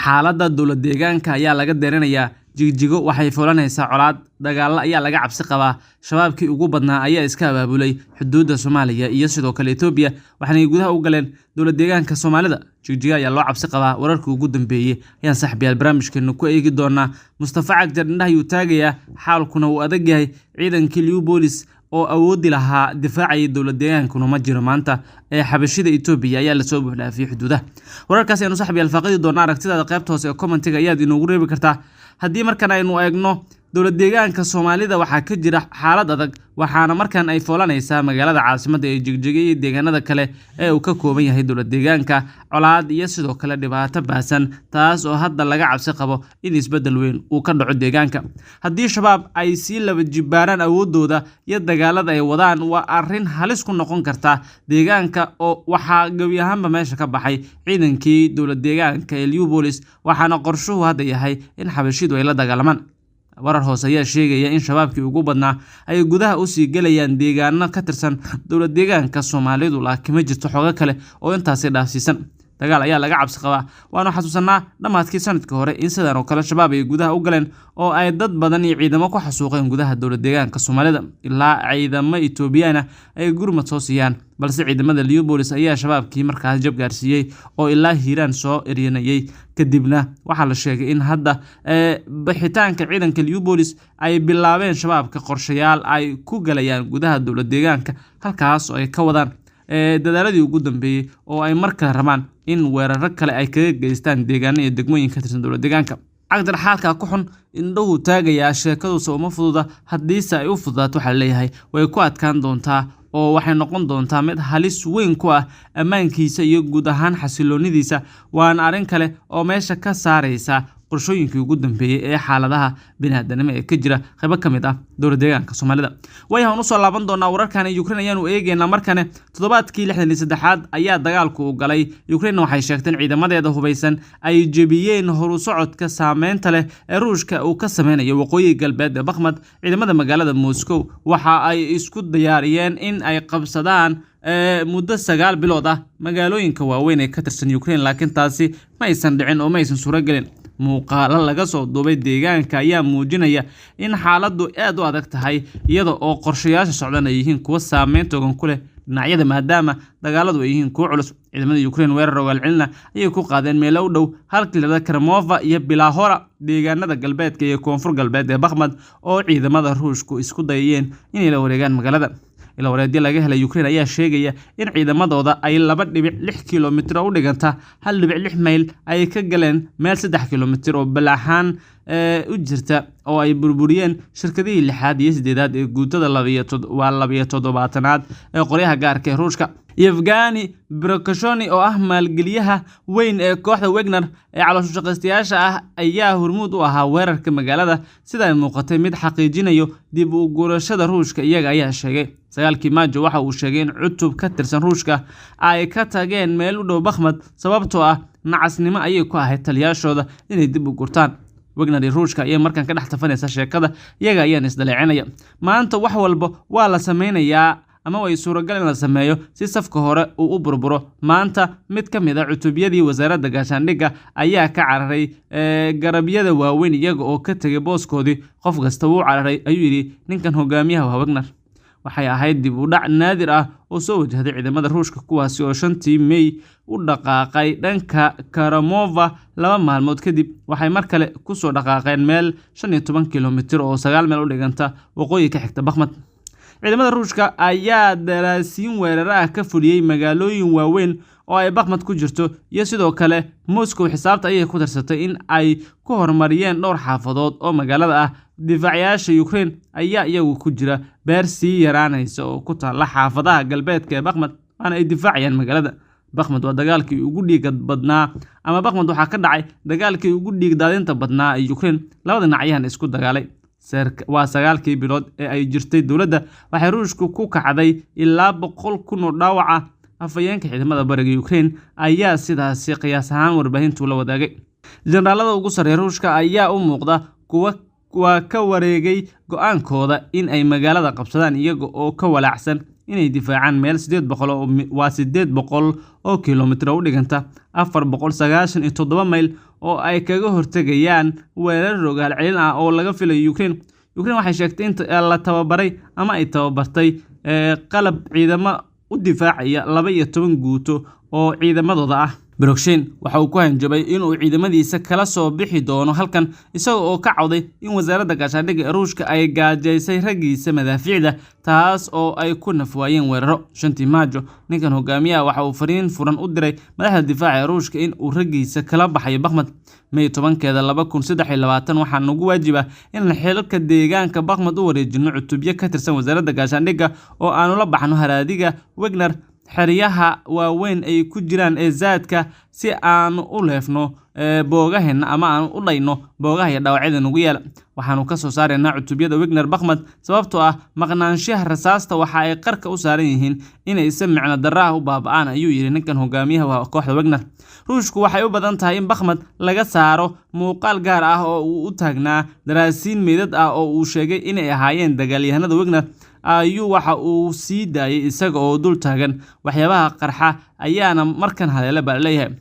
xaaladda dowlad deegaanka ayaa laga deerinayaa jigjigo waxay fulanaysaa colaad dagaal ayaa laga cabsi qabaa shabaabkii ugu badnaa ayaa iska abaabulay xuduudda Soomaaliya iyo sidoo kale Itoobiya waxaanay gudaha u galeen dowlad deegaanka Soomaalida jigjiga ayaa loo cabsi qabaa wararkii ugu dambeeyay ayaan saxbiyaal barnaamijkeena ku eegi doonaa Mustafa Cagjar indhaha uu taagaya xaalkuna uu adag yahay ciidankii Liu Police oo awoodi lahaa difaacay dowlad deegaankuna ma jiro maanta ee xabashida Itoobiya ayaa la soo buuxlaafay xuduudaha wararkaas aynu saxbiyaal faaqidi doonaa aragtidaada qaybta hoose ee commentiga ayaad inoogu reebi kartaa haddii markan aynu eegno dowlad deegaanka Soomaalida waxaa ka jira xaalad adag waxaana markan ay foolanaysaa magaalada caasimadda ee Jigjiga iyo deegaanada kale ee uu ka kooban yahay dowlad deegaanka colaad iyo sidoo kale dhibaato baasan taas oo hadda laga cabsi qabo in isbedel weyn uu ka dhaco deegaanka haddii shabaab ay si laba jibaaraan awoodooda iyo dagaalada ay wadaan waa arrin halis ku noqon karta deegaanka oo waxa gabi ahaanba meesha ka baxay ciidankii dowlad deegaanka ee Liu Police waxaana qorshuhu hadda yahay in xabashidu ay la dagaalamaan warar hoose ayaa sheegaya in shabaabkii ugu badnaa ay gudaha u sii galayaan deegaano ka tirsan dowlad deegaanka Soomaalidu laakiin ma jirto xogo kale oo intaas dhaafsiisan dagaal ayaa laga cabsi qabaa waana xasuusanaa dhamaadkii sanadkii hore in sidan oo kale shabaab ay gudaha u galeen oo ay dad badan iyo ciidamo ku xasuuqeen gudaha dowlad deegaanka Soomaalida ilaa ciidamo Itoobiyana ay gurmad soo siiyaan balse ciidamada Liu Police ayaa shabaabkii markaas jab gaarsiiyay oo ilaa Hiiraan soo eryanayay kadibna waxa la sheegay in hadda bixitaanka ciidanka Liu Police ay bilaabeen shabaabka qorshayaal ay ku galayaan gudaha dowlad deegaanka halkaas oo ay ka wadaan dadaaladii ugu dambeeyay oo ay markaa rabaan in weeraro kale ay kaga geystaan deegaano iyo degmooyin ka tirsan dowlad deegaanka Cagjar xaalka ku xun indhuhu taagaya sheekadu sooma fududa haddiise ay u fududaato waxa leeyahay way ku adkaan doontaa oo waxay noqon doontaa mid halis weyn ku ah ammaankiisa iyo guud ahaan xasiloonidiisa waana arrin kale oo meesha ka saaraysa qorshooyinkii ugu dambeeyay ee xaaladaha bini'aadanimo ee ka jira qaybo kamid ah dowlad deegaanka Soomaalida waxaan u soo laaban doonaa wararkan Ukraine ayaanu eegeynaa markane toddobaadkii 63aad ayaa dagaalku u galay Ukraine waxay sheegteen ciidamadeeda hubeysan ay jebiyeen horu socodka saameynta leh ee Ruushka uu ka sameeyo waqooyi galbeed ee Bakhmut ciidamada magaalada Moscow waxa ay isku diyaariyeen in ay qabsadaan muddo 9 bilood ah magaalooyinka waaweyn ee ka tirsan Ukraine laakiin taasi ma aysan dhicin oo ma aysan suuragelin muuqaalo laga soo duubay deegaanka ayaa muujinaya in xaaladdu aad u adag tahay iyada oo qorshayaasha socdaan ay yihiin kuwa saameyn togan ku leh dhinacyada maadaama dagaaladu ay yihiin kuwa culus ciidamada Ukraine weerar ogaal cilna ayay ku qaadeen meel u dhow halkii Kramova iyo Bilahora deegaanada galbeedka iyo koonfur galbeed ee Bakhmut oo ciidamada Ruushku isku dayeen inay la wareegaan magaalada ila wareedyo laga helay Ukraine ayaa sheegaya in ciidamadooda ay 2.6 kiiloomitir u dhiganta 1.6 mayl ay ka galeen meel 3 kiiloomitir oo balaxaan u jirta oo ay burburiyeen shirkadihii 6aad iyo 8aad ee guutada 17aad ee qoryaha gaarka ee Ruushka Yevgeny Prigozhin oo ah maalgeliyaha weyn ee kooxda Wagner ee caloosho shaqaystayaasha ah ayaa hormuud u ahaa weerarka magaalada sida ay muuqatay mid xaqiijinayo dib u gurashada Ruushka iyaga ayaa sheegay 9 Maajo waxa uu sheegay in cutub ka tirsan Ruushka ay ka tageen meel u dhow Bakhmut sababtoo ah nacasnimo ayay ku ahayd taliyaashooda inay dib u gurtaan Wagner iyo Ruushka ayaa markan ka dhex tafanaysa sheekada iyaga ayaan isdaleecinaya maanta wax walba waa la sameynayaa ama way suuragal in la sameeyo si safka hore uu u burburo maanta mid ka mid ah cutubyadii wasaaradda gaashaandhigga ayaa ka cararay garabyada waaweyn iyaga oo ka tagay booskoodii qof kasta wuu cararay ayuu yiri ninkan hogaamiyaha Wagner waxay ahayd dib u dhac naadir ah oo soo wajahday ciidamada Ruushka kuwaasi oo 5 May u dhaqaaqay dhanka Kramova 2 maalmood kadib waxay mar kale ku soo dhaqaaqeen meel 15 kiiloomitir oo 9 meel u dhiganta waqooyi ka xigta Bakhmut ciidamada Ruushka ayaa daraasiin weeraraha ka fuliyay magaalooyin waaweyn oo ay Bakhmut ku jirto iyo sidoo kale Moscow xisaabta ayay ku darsatay in ay ku hormariyeen dhowr xaafadood oo magaalada ah difaacayaasha Ukraine ayaa iyagu ku jira beer sii yaraanaysa oo ku taala xaafadaha galbeedka ee Bakhmut waana ay difaacayaan magaalada Bakhmut waa dagaalkii ugu dhiig badnaa ama Bakhmut waxa ka dhacay dagaalkii ugu dhiig daadinta badnaa ee Ukraine labada dhinacyahana isku dagaalay waa 9 bilood ee ay jirtay dawladda waxay Ruushku ku kacday ilaa 100,000 oo dhaawac ah afayeenka ciidamada bariga Ukraine ayaa sidaas qiyaas ahaan warbaahintu la wadaagay generaalada ugu sareeya Ruushka ayaa u muuqda kuwa ka wareegay go'aankooda in ay magaalada qabsadaan iyaga oo ka walaacsan inay difaacaan meel 800 oo kiiloomitir u dhiganta 497 mayl oo ay kaga hortagayaan weerar rogaal celin ah oo laga filayo Ukraine waxay sheegtay in la tababaray ama ay tababartay qalab ciidamo u difaacaya 12 guuto oo ciidamadooda ah. Brokshin waxa uu ku hanjabay in uu ciidamadiisa kala soo bixi doono halkan isagoo oo ka cawday in wasaaradda gaashaandhigga Ruushka ay gaajaysay ragiisa madaafiicda taas oo ay ku nafwaayeen weeraro. 5 Maajo ninkan hogaamiyaha waxa uu fariin furan u diray madaxda difaaca Ruushka in uu ragiisa kala baxayo Bakhmut. May 10keeda 2023 waxaa nagu waajiba in xeelka deegaanka Bakhmut u wareejino cutubyo ka tirsan wasaaradda gaashaandhigga oo aanu la baxno haraadiga Wagner xeryaha waaweyn ay ku jiraan zaadka si aan u leefno boogaheena ama aan u dhayno boogaha iyo dhaawacyada nagu yaala. waxaanu ka soo saareynaa cutubyada Wagner Bakhmut sababtoo ah maqnaanshaha rasaasta waxa ay qarka u saaran yihiin inay si micno darro u baaba'aan ayuu yiri ninkan hogaamiyaha kooxda Wagner. Ruushku waxay u badan tahay in Bakhmut laga saaro muuqaal gaar ah oo uu u taagnaa daraasiin meedad ah oo uu sheegay inay ahaayeen dagaalyahanada Wagner ayuu waxa uu sii daayay isaga oo dul taagan waxyaabaha qarxa ayaana markan haleela baa leeyahay.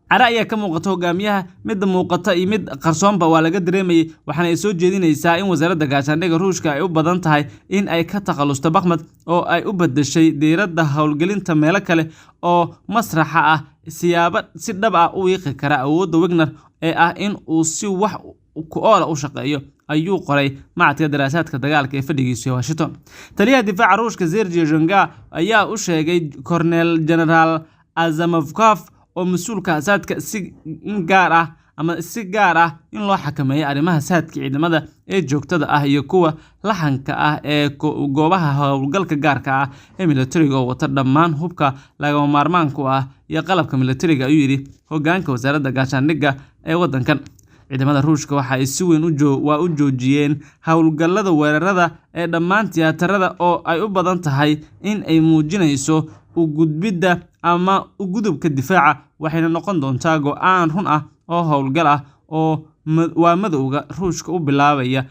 Cara ayaa ka muuqata hogaamiyaha mid muuqata iyo mid qarsoonba waa laga dareemayay waxaana ay soo jeedinaysaa in wasaaradda gaashaandhigga Ruushka ay u badan tahay in ay ka takhalusto Bakhmut oo ay u bedeshay diiradda howlgelinta meelo kale oo masraxa ah siyaabo si dhab ah u wiiqi kara awoodda Wagner ee ah in uu si wax ku ool u shaqeeyo ayuu qoray macadka daraasaadka dagaalka ee fadhigiisa Washington. Taliyaha difaaca Ruushka Sergei Zhenga ayaa u sheegay Colonel General Azamovkov oo mas'uulka saadka si gaar ah in loo xakameeyo arrimaha saadka ciidamada ee joogtada ah iyo kuwa lahanka ah ee goobaha howlgalka gaarka ah ee militariga oo wata dhammaan hubka lagama maarmaanka ah iyo qalabka militariga ayuu yiri hoggaanka wasaaradda gaashaandhigga ee wadankan. ciidamada Ruushka waxa ay si weyn u joojiyeen howlgallada weerarada ee dhammaan tiyaatarada oo ay u badan tahay in ay muujinayso u gudbidda ama u gudubka difaaca waxayna noqon doontaa go'aan run ah oo howlgal ah oo waa madowga Ruushka u bilaabaya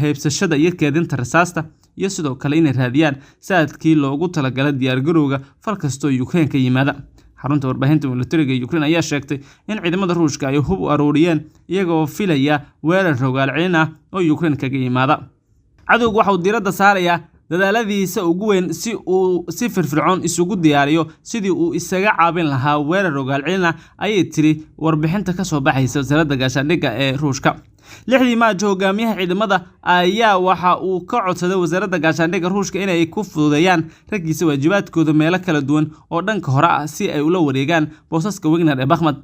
heebsashada iyo keedinta rasaasta iyo sidoo kale inay raadiyaan saadkii loogu talagalay diyaar garowga fal kasto Ukraine ka yimaada. xarunta warbaahinta militariga Ukraine ayaa sheegtay in ciidamada Ruushka ay hub u arooriyeen iyagoo filaya weerar rogaal celin ah oo Ukraine kaga yimaada. cadowgu waxa uu diiradda saarayaa dadaaladiisa ugu weyn si uu si firfircoon isugu diyaariyo sidii uu isaga caabin lahaa weerar rogaal celin ah ayay tiri warbixinta ka soo baxaysa wasaaradda gaashaandhigga ee Ruushka. 6 Maajo hogaamiyaha ciidamada ayaa waxa uu ka codsaday wasaaradda gaashaandhigga Ruushka inay ku fududeeyaan ragiisa waajibaadkooda meelo kala duwan oo dhanka hore ah si ay ula wareegaan boosaska Wagner ee Bakhmut.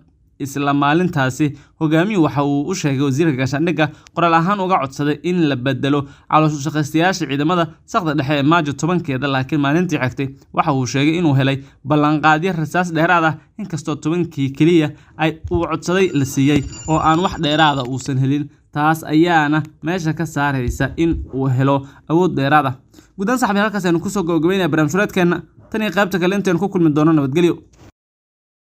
isla maalintaasi hogaamiyuhu waxa uu u sheegay wasiirka gaashaandhigga qoraal ahaan uga codsaday in la bedelo caloosha shaqaystayaasha ciidamada saqda dhexe ee Maajo 10keeda laakiin maalintii xigtay waxa uu sheegay inuu helay ballanqaadyo rasaas dheeraad ah inkastoo 10kii kaliya ay uu codsaday la siiyay oo aan wax dheeraad ah uusan helin taas ayaana meesha ka saaraysa in uu helo awood dheeraad ah. gudan saxbi halkaas aynu ku soo gabagabeynaa barnaamijyadeena tan iyo qaybta kale intaan ku kulmi doono nabadgelyo.